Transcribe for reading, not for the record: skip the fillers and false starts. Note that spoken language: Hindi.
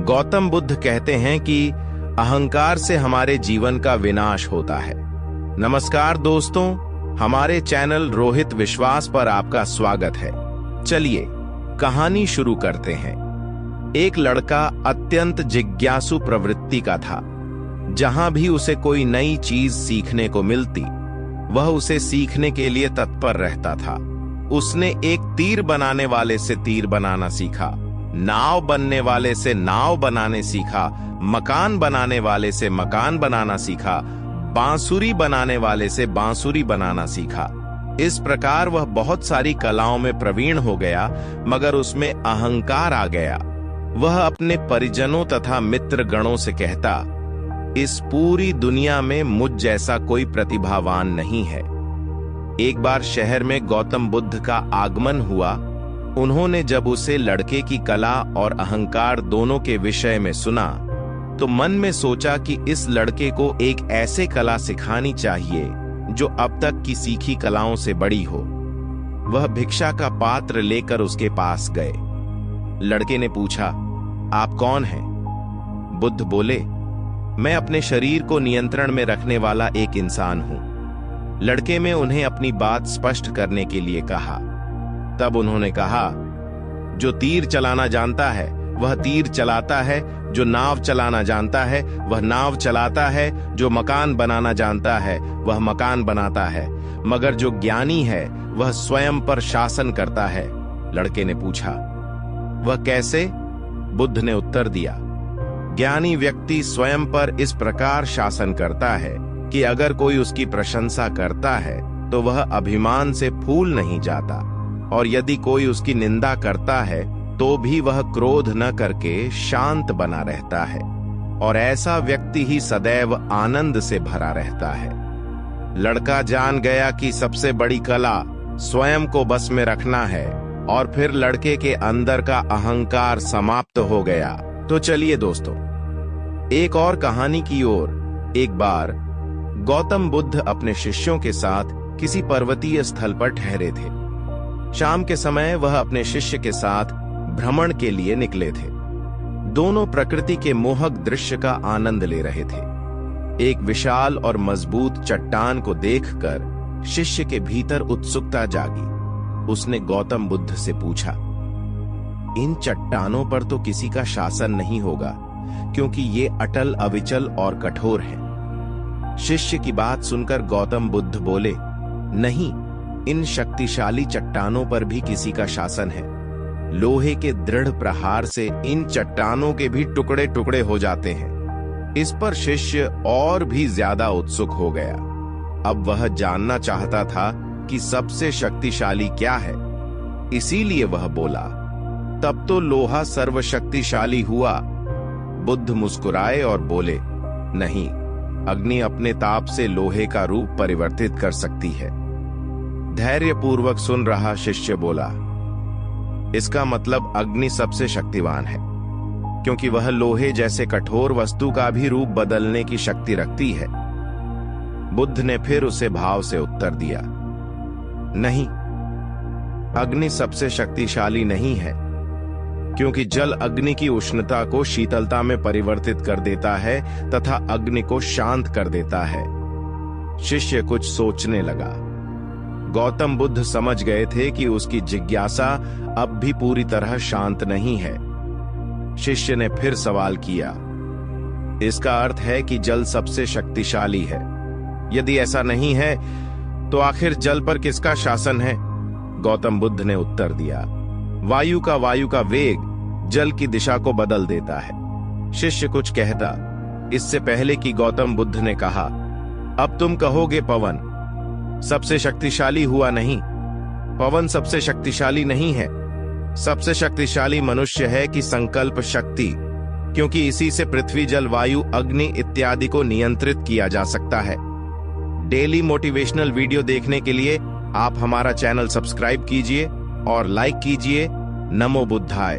गौतम बुद्ध कहते हैं कि अहंकार से हमारे जीवन का विनाश होता है। नमस्कार दोस्तों, हमारे चैनल रोहित विश्वास पर आपका स्वागत है। चलिए कहानी शुरू करते हैं। एक लड़का अत्यंत जिज्ञासु प्रवृत्ति का था। जहां भी उसे कोई नई चीज सीखने को मिलती, वह उसे सीखने के लिए तत्पर रहता था। उसने एक तीर बनाने वाले से तीर बनाना सीखा, नाव बनने वाले से नाव बनाने सीखा, मकान बनाने वाले से मकान बनाना सीखा, बांसुरी बनाने वाले से बांसुरी बनाना सीखा। इस प्रकार वह बहुत सारी कलाओं में प्रवीण हो गया, मगर उसमें अहंकार आ गया। वह अपने परिजनों तथा मित्र गणों से कहता, इस पूरी दुनिया में मुझ जैसा कोई प्रतिभावान नहीं है। एक बार शहर में गौतम बुद्ध का आगमन हुआ। उन्होंने जब उसे लड़के की कला और अहंकार दोनों के विषय में सुना, तो मन में सोचा कि इस लड़के को एक ऐसे कला सिखानी चाहिए जो अब तक की सीखी कलाओं से बड़ी हो। वह भिक्षा का पात्र लेकर उसके पास गए। लड़के ने पूछा, आप कौन हैं? बुद्ध बोले, मैं अपने शरीर को नियंत्रण में रखने वाला एक इंसान हूं। लड़के में उन्हें अपनी बात स्पष्ट करने के लिए कहा। तब उन्होंने कहा, जो तीर चलाना जानता है वह तीर चलाता है, जो नाव चलाना जानता है वह नाव चलाता है, जो मकान बनाना जानता है वह मकान बनाता है, मगर जो ज्ञानी है वह स्वयं पर शासन करता है। लड़के ने पूछा, वह कैसे? बुद्ध ने उत्तर दिया, ज्ञानी व्यक्ति स्वयं पर इस प्रकार शासन करता है कि अगर कोई उसकी प्रशंसा करता है तो वह अभिमान से फूल नहीं जाता, और यदि कोई उसकी निंदा करता है तो भी वह क्रोध न करके शांत बना रहता है, और ऐसा व्यक्ति ही सदैव आनंद से भरा रहता है। लड़का जान गया कि सबसे बड़ी कला स्वयं को बस में रखना है, और फिर लड़के के अंदर का अहंकार समाप्त हो गया। तो चलिए दोस्तों, एक और कहानी की ओर। एक बार गौतम बुद्ध अपने शिष्यों के साथ किसी पर्वतीय स्थल पर ठहरे थे। शाम के समय वह अपने शिष्य के साथ भ्रमण के लिए निकले थे। दोनों प्रकृति के मोहक दृश्य का आनंद ले रहे थे। एक विशाल और मजबूत चट्टान को देखकर शिष्य के भीतर उत्सुकता जागी। उसने गौतम बुद्ध से पूछा, इन चट्टानों पर तो किसी का शासन नहीं होगा, क्योंकि ये अटल, अविचल और कठोर हैं। शिष्य की बात सुनकर गौतम बुद्ध बोले, नहीं, इन शक्तिशाली चट्टानों पर भी किसी का शासन है। लोहे के दृढ़ प्रहार से इन चट्टानों के भी टुकड़े टुकड़े हो जाते हैं। इस पर शिष्य और भी ज्यादा उत्सुक हो गया। अब वह जानना चाहता था कि सबसे शक्तिशाली क्या है। इसीलिए वह बोला, तब तो लोहा सर्वशक्तिशाली हुआ। बुद्ध मुस्कुराए और बोले, नहीं, अग्नि अपने ताप से लोहे का रूप परिवर्तित कर सकती है। धैर्यपूर्वक सुन रहा शिष्य बोला, इसका मतलब अग्नि सबसे शक्तिवान है, क्योंकि वह लोहे जैसे कठोर वस्तु का भी रूप बदलने की शक्ति रखती है। बुद्ध ने फिर उसे भाव से उत्तर दिया, नहीं, अग्नि सबसे शक्तिशाली नहीं है, क्योंकि जल अग्नि की उष्णता को शीतलता में परिवर्तित कर देता है तथा अग्नि को शांत कर देता है। शिष्य कुछ सोचने लगा। गौतम बुद्ध समझ गए थे कि उसकी जिज्ञासा अब भी पूरी तरह शांत नहीं है। शिष्य ने फिर सवाल किया, इसका अर्थ है कि जल सबसे शक्तिशाली है? यदि ऐसा नहीं है तो आखिर जल पर किसका शासन है? गौतम बुद्ध ने उत्तर दिया, वायु का वेग जल की दिशा को बदल देता है। शिष्य कुछ कहता, इससे पहले कि गौतम बुद्ध ने कहा, अब तुम कहोगे पवन सबसे शक्तिशाली हुआ? नहीं, पवन सबसे शक्तिशाली नहीं है। सबसे शक्तिशाली मनुष्य है कि संकल्प शक्ति, क्योंकि इसी से पृथ्वी, जल, वायु, अग्नि इत्यादि को नियंत्रित किया जा सकता है। डेली मोटिवेशनल वीडियो देखने के लिए आप हमारा चैनल सब्सक्राइब कीजिए और लाइक कीजिए। नमो बुद्धाय।